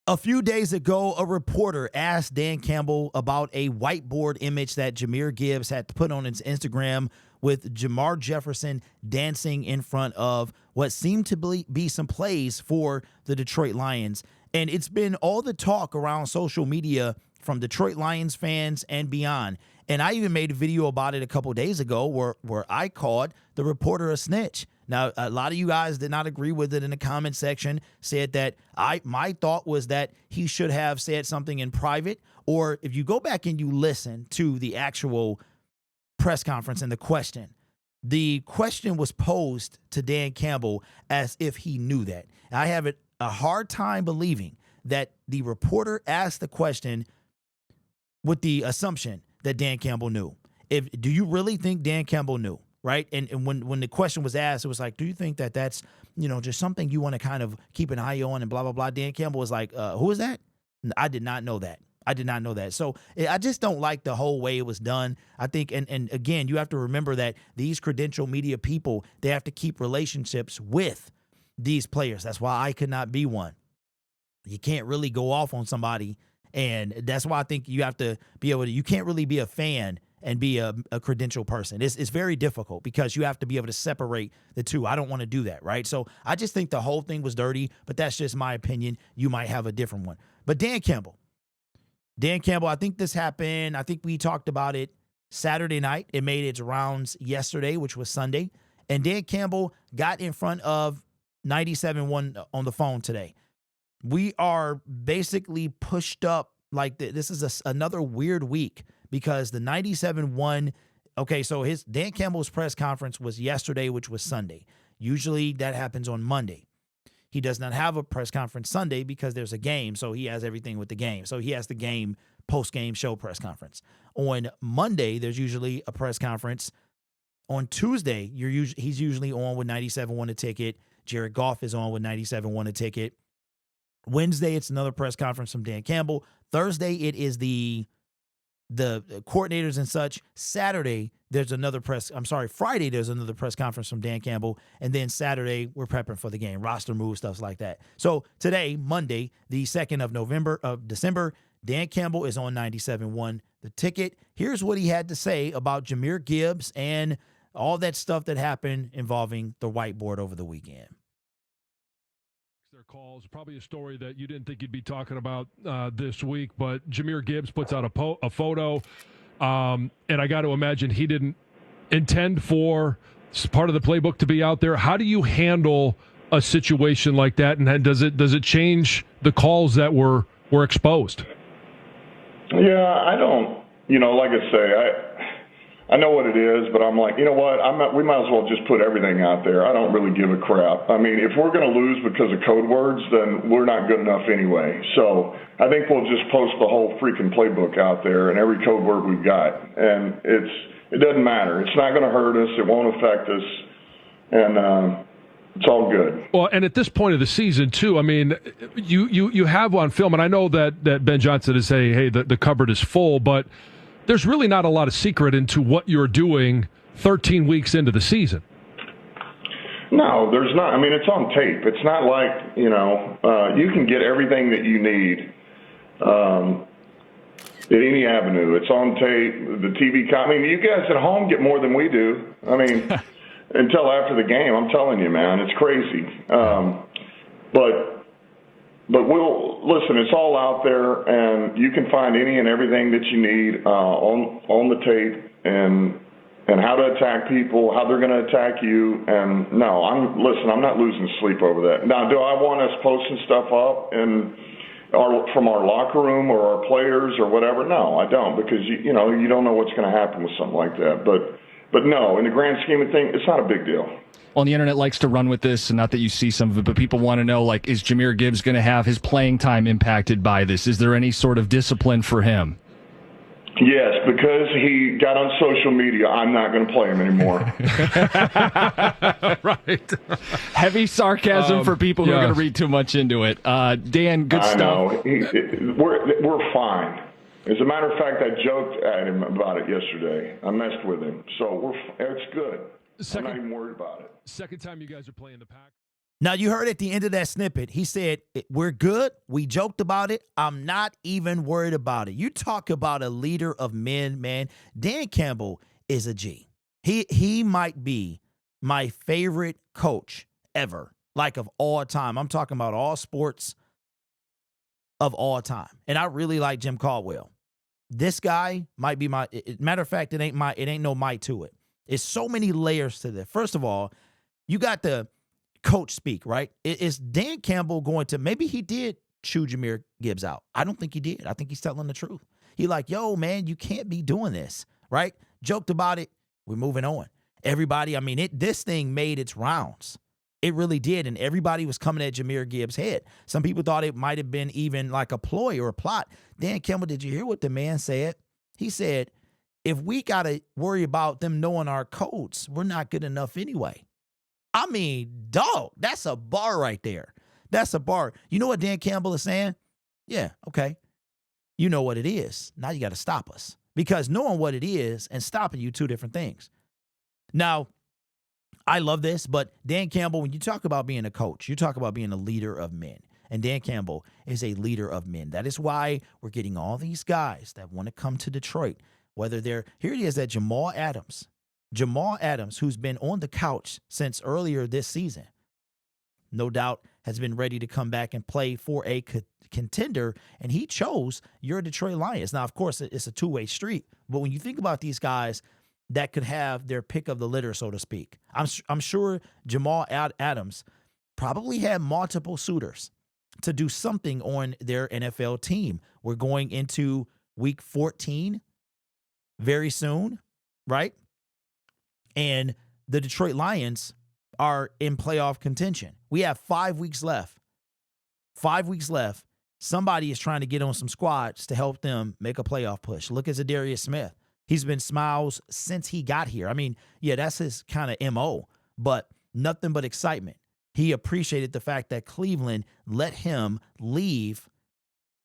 A few days ago, a reporter asked Dan Campbell about a whiteboard image that Jahmyr Gibbs had put on his Instagram with Jamar Jefferson dancing in front of what seemed to be some plays for the Detroit Lions. And it's been all the talk around social media from Detroit Lions fans and beyond. And I even made a video about it a couple days ago where I called the reporter a snitch. Now, a lot of you guys did not agree with it in the comment section, said that my thought was that he should have said something in private, or if you go back and you listen to the actual press conference and the question was posed to Dan Campbell as if he knew that. I have a hard time believing that the reporter asked the question with the assumption that Dan Campbell knew. Do you really think Dan Campbell knew? Right. And when the question was asked, it was like, do you think that that's, just something you want to kind of keep an eye on and blah, blah, blah. Dan Campbell was like, who is that? I did not know that. So I just don't like the whole way it was done. I think, and again, you have to remember that these credential media people, they have to keep relationships with these players. That's why I could not be one. You can't really go off on somebody. And that's why I think you have to be able to, you can't really be a fan and be a credential person. It's very difficult because you have to be able to separate the two. I don't want to do that, right? So I just think the whole thing was dirty, but that's just my opinion. You might have a different one. But Dan Campbell, I think this happened. I think we talked about it Saturday night. It made its rounds yesterday, which was Sunday. And Dan Campbell got in front of 97.1 on the phone today. We are basically pushed up like this is another weird week. Because the 97.1, okay, so Dan Campbell's press conference was yesterday, which was Sunday. Usually that happens on Monday. He does not have a press conference Sunday because there's a game, so he has everything with the game. So he has the game, post-game show press conference. On Monday, there's usually a press conference. On Tuesday, he's usually on with 97.1 a ticket. Jared Goff is on with 97.1 a ticket. Wednesday, it's another press conference from Dan Campbell. Thursday, it is the coordinators and such. Friday, there's another press conference from Dan Campbell. And then Saturday, we're prepping for the game, roster moves, stuff like that. So today, Monday, the 2nd of December, Dan Campbell is on 97.1 the ticket. Here's what he had to say about Jahmyr Gibbs and all that stuff that happened involving the whiteboard over the weekend. Their calls, probably a story that you didn't think you'd be talking about this week, but Jahmyr Gibbs puts out a photo, and I got to imagine he didn't intend for part of the playbook to be out there. How do you handle a situation like that, and does it change the calls that were exposed? Yeah, I don't. Like I say, I know what it is, but I'm like, you know what? We might as well just put everything out there. I don't really give a crap. I mean, if we're going to lose because of code words, then we're not good enough anyway. So I think we'll just post the whole freaking playbook out there and every code word we've got. And it doesn't matter. It's not going to hurt us. It won't affect us. And it's all good. Well, and at this point of the season, too, I mean, you have on film, and I know that Ben Johnson is saying, hey, the cupboard is full, but there's really not a lot of secret into what you're doing 13 weeks into the season. No, there's not. I mean, it's on tape. It's not like, you can get everything that you need at any avenue. It's on tape. The TV, I mean, you guys at home get more than we do. I mean, until after the game, I'm telling you, man, it's crazy. But we'll listen. It's all out there, and you can find any and everything that you need on the tape, and how to attack people, how they're going to attack you. And no, I'm not losing sleep over that. Now, do I want us posting stuff up from our locker room or our players or whatever? No, I don't, because you don't know what's going to happen with something like that. But no, in the grand scheme of things, it's not a big deal. Well, the internet likes to run with this, and not that you see some of it, but people want to know, like, is Jahmyr Gibbs going to have his playing time impacted by this? Is there any sort of discipline for him? Yes, because he got on social media, I'm not going to play him anymore. Right. Heavy sarcasm for people who are going to read too much into it. Dan, good stuff. I know. We're fine. As a matter of fact, I joked at him about it yesterday. I messed with him. So it's good. I'm not even worried about it. Second time you guys are playing the Pack. Now, you heard at the end of that snippet, he said, we're good. We joked about it. I'm not even worried about it. You talk about a leader of men, man. Dan Campbell is a G. He might be my favorite coach ever, like of all time. I'm talking about all sports of all time. And I really like Jim Caldwell. This guy might be my, matter of fact, it ain't no might to it. It's so many layers to this. First of all, you got the coach speak, right? Is Dan Campbell going to, maybe he did chew Jahmyr Gibbs out. I don't think he did. I think he's telling the truth. He like, yo, man, you can't be doing this, right? Joked about it. We're moving on. Everybody, I mean, this thing made its rounds. It really did, and everybody was coming at Jahmyr Gibbs' head. Some people thought it might have been even like a ploy or a plot. Dan Campbell, did you hear what the man said? He said, if we got to worry about them knowing our codes, we're not good enough anyway. I mean, dog, that's a bar right there. That's a bar. You know what Dan Campbell is saying? Yeah, okay. You know what it is. Now you got to stop us. Because knowing what it is and stopping you, two different things. Now, I love this, but Dan Campbell, when you talk about being a coach, you talk about being a leader of men. And Dan Campbell is a leader of men. That is why we're getting all these guys that want to come to Detroit, whether they're, here it is, that Jamal Adams, who's been on the couch since earlier this season, no doubt has been ready to come back and play for a contender, and he chose your Detroit Lions. Now, of course, it's a two-way street, but when you think about these guys that could have their pick of the litter, so to speak, I'm sure Jamal Adams probably had multiple suitors to do something on their NFL team. We're going into week 14 very soon, right? And the Detroit Lions are in playoff contention. We have 5 weeks left. 5 weeks left. Somebody is trying to get on some squads to help them make a playoff push. Look at Zadarius Smith. He's been smiles since he got here. I mean, yeah, that's his kind of MO, but nothing but excitement. He appreciated the fact that Cleveland let him leave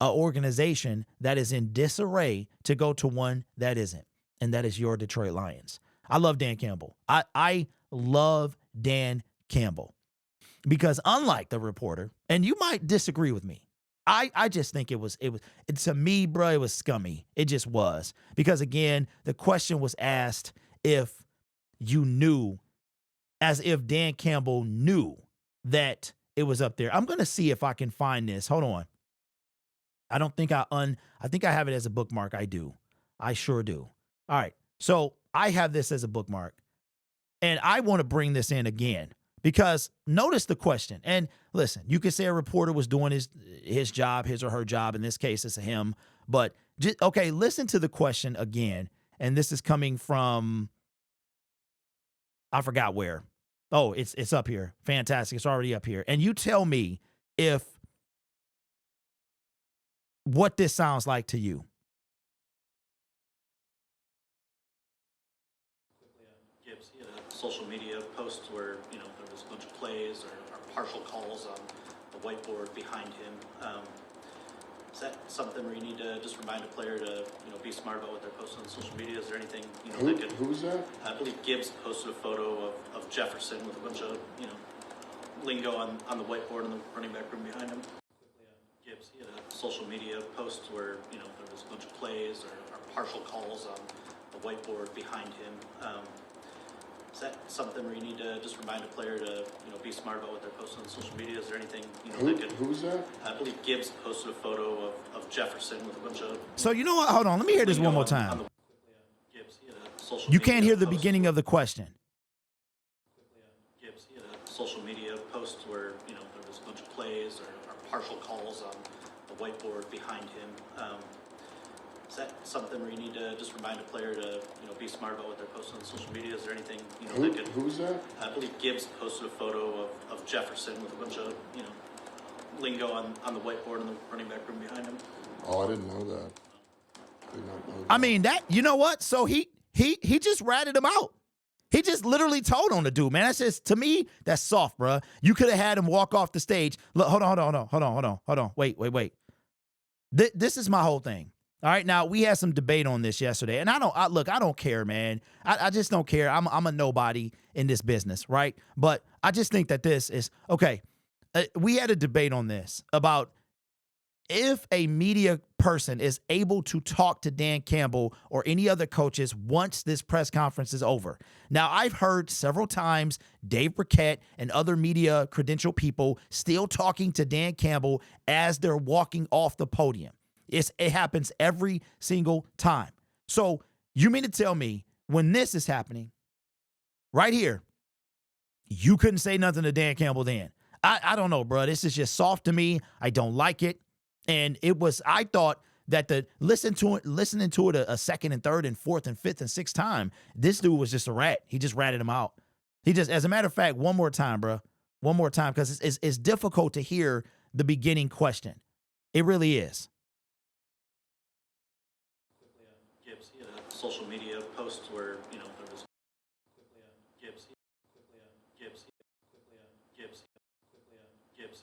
an organization that is in disarray to go to one that isn't, and that is your Detroit Lions. I love Dan Campbell. I love Dan Campbell because unlike the reporter, and you might disagree with me, I just think it was to me, bro, it was scummy. It just was. Because again, the question was asked if you knew, as if Dan Campbell knew that it was up there. I'm going to see if I can find this. Hold on. I think I have it as a bookmark. I do. I sure do. All right. So I have this as a bookmark, and I want to bring this in again. Because notice the question. And listen, you could say a reporter was doing his job, his or her job. In this case, it's a him. But, okay, listen to the question again. And this is coming from, I forgot where. Oh, it's up here. Fantastic. It's already up here. And you tell me what this sounds like to you. Gibbs, social media posts where, there was a bunch of plays or partial calls on the whiteboard behind him. Is that something where you need to just remind a player to, be smart about what they're posting on social media? Is there anything, that could... Who's that? I believe Gibbs posted a photo of Jefferson with a bunch of, lingo on the whiteboard in the running back room behind him. Gibbs, social media posts where, there was a bunch of plays or partial calls on the whiteboard behind him. Is that something where you need to just remind a player to, be smart about what they're posting on social media? Is there anything, that could... Who's that? I believe Gibbs posted a photo of Jefferson with a bunch of... So you know what? Hold on. Let me hear this one more time. Gibbs, social You media can't hear the posts beginning of the question. Gibbs, social media posts where, there was a bunch of plays or partial calls on the whiteboard behind him. Is that something where you need to just remind a player to, be smart about what they're posting on social media? Is there anything, that could... Who's that? I believe Gibbs posted a photo of Jefferson with a bunch of, lingo on the whiteboard in the running back room behind him. Oh, I didn't know that. Did not know that. I mean, you know what? So he just ratted him out. He just literally told on the dude, man. That's just, to me, that's soft, bro. You could have had him walk off the stage. Look, hold on. Wait. This is my whole thing. All right, now we had some debate on this yesterday, and I don't care, man. I just don't care. I'm a nobody in this business, right? But I just think that this is okay. We had a debate on this about if a media person is able to talk to Dan Campbell or any other coaches once this press conference is over. Now, I've heard several times Dave Burkett and other media credential people still talking to Dan Campbell as they're walking off the podium. It happens every single time. So you mean to tell me when this is happening right here, you couldn't say nothing to Dan Campbell then? I don't know, bro. This is just soft to me. I don't like it. And I thought that listening to it a second and third and fourth and fifth and sixth time, this dude was just a rat. He just ratted him out. As a matter of fact, one more time, bro. One more time, because it's difficult to hear the beginning question. It really is. Gibbs, he had a social media post where, there was Gibbs,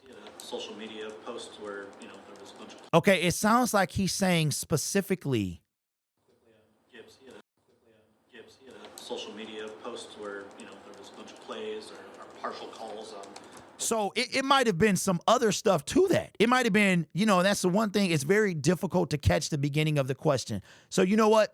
he had a social media post where, there was a bunch of... Okay, it sounds like he's saying specifically. Gibbs, he had a social media post where, there was a bunch of plays or partial calls on... So it might have been some other stuff to that. It might have been, that's the one thing. It's very difficult to catch the beginning of the question. So you know what?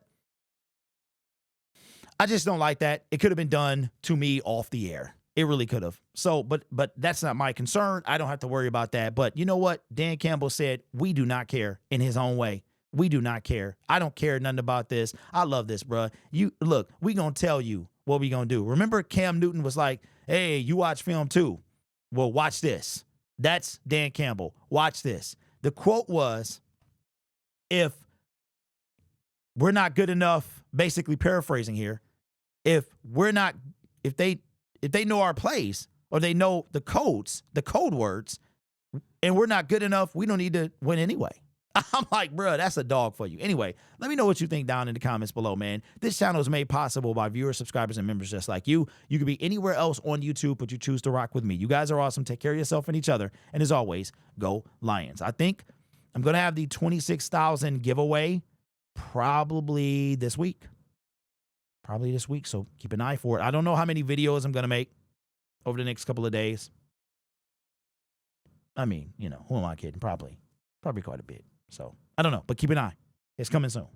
I just don't like that. It could have been done to me off the air. It really could have. So, but that's not my concern. I don't have to worry about that. But you know what? Dan Campbell said, we do not care in his own way. We do not care. I don't care nothing about this. I love this, bro. Look, we going to tell you what we going to do. Remember Cam Newton was like, hey, you watch film too. Well, watch this. That's Dan Campbell. Watch this. The quote was, if we're not good enough, basically paraphrasing here, if they know our plays or they know the codes, the code words, and we're not good enough, we don't need to win anyway. I'm like, bro, that's a dog for you. Anyway, let me know what you think down in the comments below, man. This channel is made possible by viewers, subscribers, and members just like you. You could be anywhere else on YouTube, but you choose to rock with me. You guys are awesome. Take care of yourself and each other. And as always, go Lions. I think I'm going to have the 26,000 giveaway probably this week. So keep an eye for it. I don't know how many videos I'm going to make over the next couple of days. I mean, who am I kidding? Probably quite a bit. So I don't know, but keep an eye. It's coming soon.